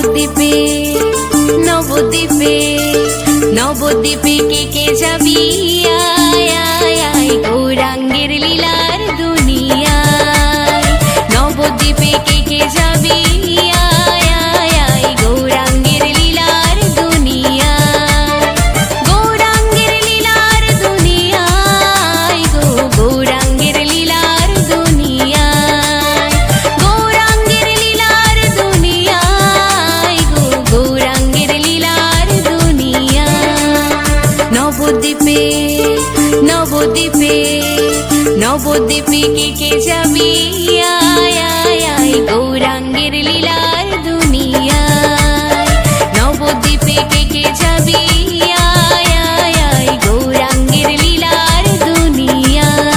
নবদ্বীপে নবদ্বীপে নবদ্বীপে কে যাবি আয় আয় আয় গৌরাঙ্গের লীলার দুনিয়ায় নবদ্বীপে কে যাবি আয় আয় আয় গৌরাঙ্গের লীলার দুনিয়ায় গৌরাঙ্গের লীলার দুনিয়ায় গো গৌরাঙ্গের লীলার দুনিয়ায় গৌরাঙ্গের লীলার দুনিয়ায় গো গৌরাঙ্গের লীলার দুনিয়ায় নবদ্বীপে নবদ্বীপে নবদ্বীপে কে যাবি আয় আয় আয় গৌরাঙ্গের লীলার দুনিয়ায় নবদ্বীপে কে যাবি আয় আয় আয় গৌরাঙ্গের লীলার দুনিয়ায়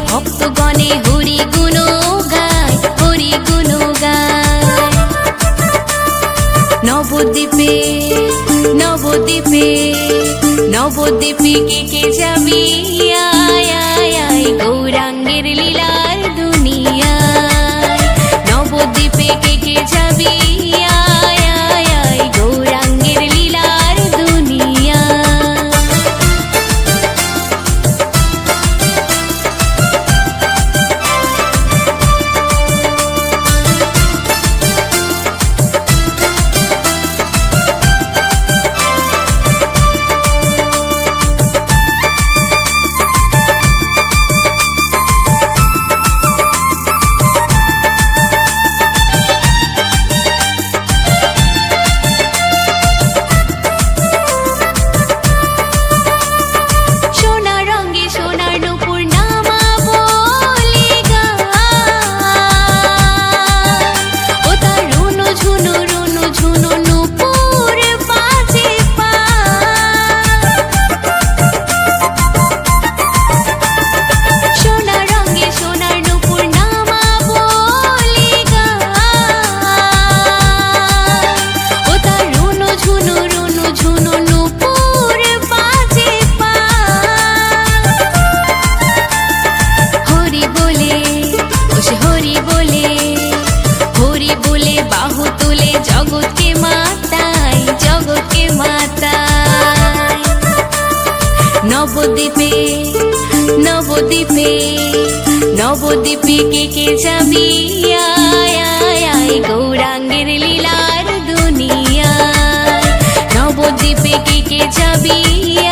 ভক্তগণে হরি গুণ গায় হরি গুণ গায় নবদ্বীপে নবদ্বীপে নবদ্বীপে কে যাবি আয় আয় আয় গৌরাঙ্গের লীলার দুনিয়ায় নবদ্বীপে কে যাবি আয় আয় আয় গৌরাঙ্গের লীলার দুনিয়ায় নবদ্বীপে নবদ্বীপে নবদ্বীপে কে যাবি আয় আয় আয় গৌরাঙ্গের লীলার দুনিয়ায় নবদ্বীপে কে যাবি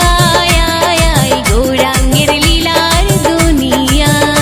আয় আয় আয় গৌরাঙ্গের লীলার দুনিয়ায়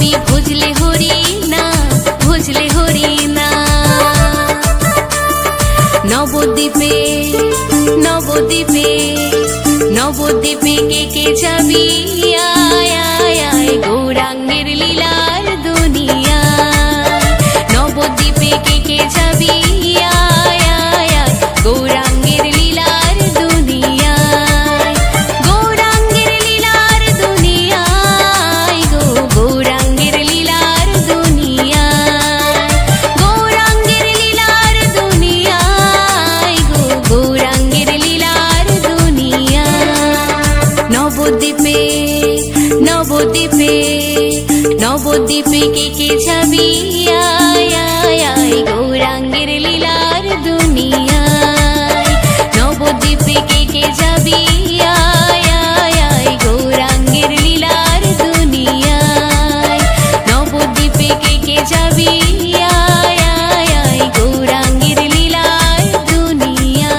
করি ভুজলে হরি না, ভুজলে হরি না। নবদ্বীপে নবদ্বীপে নবদ্বীপে কে কে যাবি, আয় আয় আয় গৌরাঙ্গের লীলার দুনিয়া। নবদ্বীপে কে কে যাবি, আয় আয় আয় গৌরাঙ্গের লীলার দুনিয়া। গৌরাঙ্গের লীলার দুনিয়ায় গো, গৌরাঙ্গের লীলার দুনিয়ায়। গৌরাঙ্গের লীলার দুনিয়ায় গো, গৌরাঙ্গের লীলার দুনিয়ায়। নবদ্বীপে নবদ্বীপে নবদ্বীপে কে কে যাবি, আয় আয় আয় গৌরাঙ্গের লীলার দুনিয়ায়। নবদ্বীপে কে কে যাবি, আয় আয় আয় গৌরাঙ্গের লীলার দুনিয়ায়। নবদ্বীপে কে কে যাবি, আয় আয় আয় গৌরাঙ্গের লীলার দুনিয়ায়।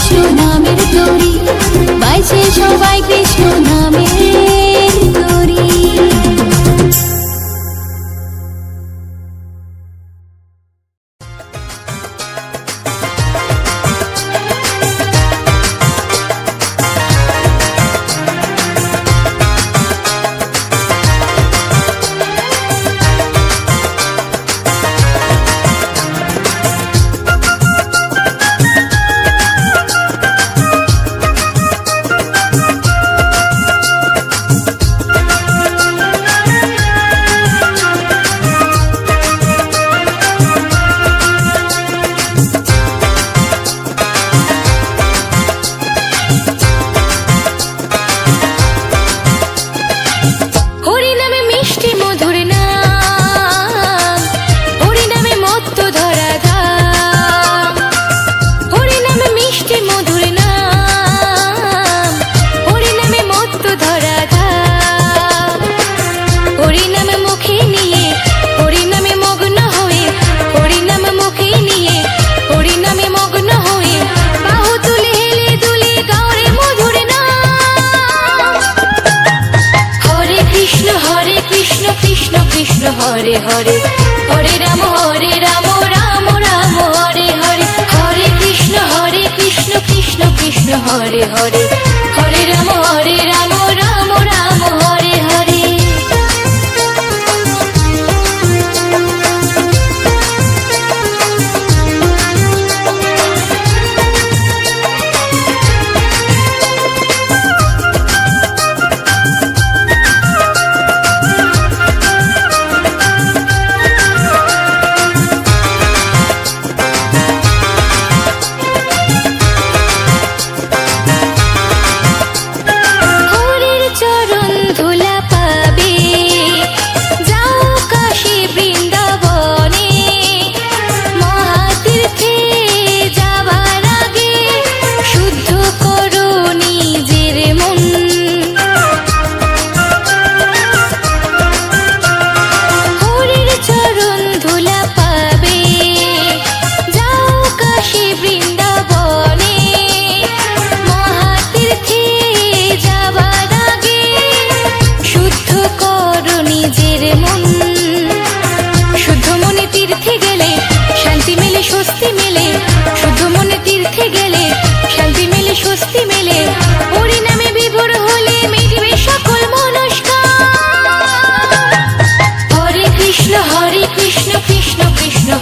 কৃষ্ণ নামের তরি, বাজে সবাই কৃষ্ণ নামের তরি। হরে হরে, হরে রাম রাম রাম হরে হরে, হরে কৃষ্ণ কৃষ্ণ কৃষ্ণ হরে হরে, হরে রাম রাম রাম হরে হরে।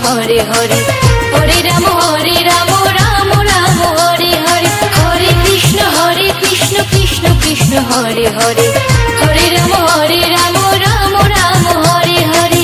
হরে হরে, হরে রাম রাম রাম হরে হরে, হরে কৃষ্ণ কৃষ্ণ কৃষ্ণ হরে হরে, হরে রাম রাম রাম হরে হরে।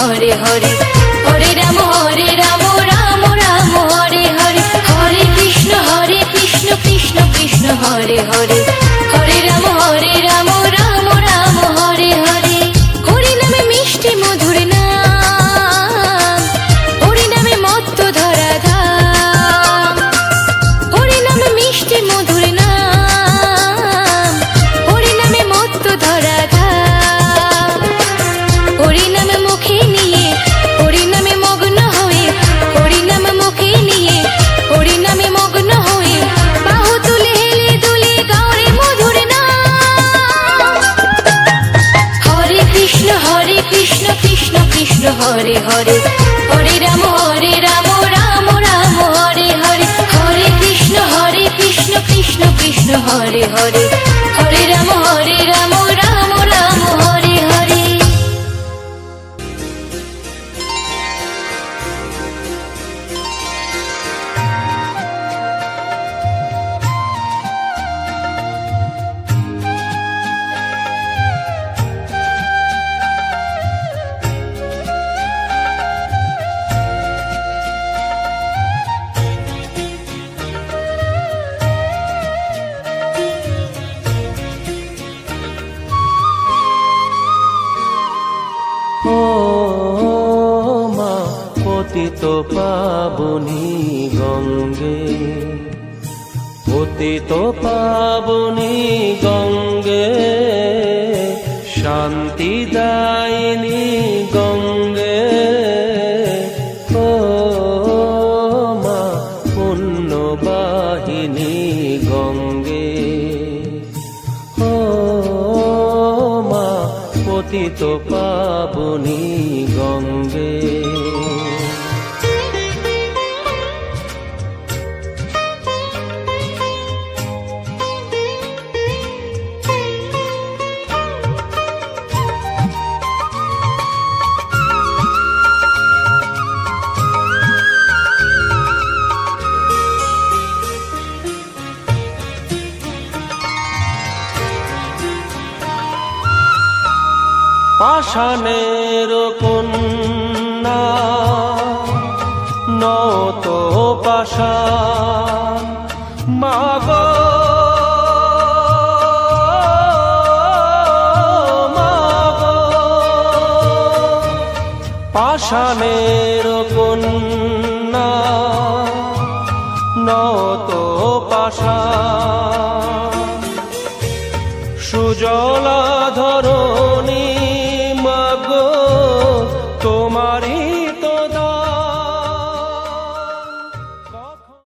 হরে হরে, হরে রাম রাম রাম হরে হরে, হরে কৃষ্ণ কৃষ্ণ কৃষ্ণ হরে হরে, হরে রাম রাম রাম হরে হরে। হরি নামে মিষ্টি মধুর নাম, হরি নামে মত্ত ধরা ধাম, হরে হরে রাম রাম রাম হরে হরে হরে কৃষ্ণ কৃষ্ণ কৃষ্ণ হরে হরে হরে রাম রাম রাম হরে হরে ও মা পতিত পাবনী গঙ্গে, পতিত পাবনী গঙ্গে, শান্তি দায়িনী গঙ্গে। ও মা পুণ্যবাহিনী গঙ্গে, ও মা পতিত পাবনী গঙ্গে। পাষাণের কন্যা নত পাষাণ, মাগো মাগো, পাষাণের কন্যা নত পাষাণ, সুজলা ধরো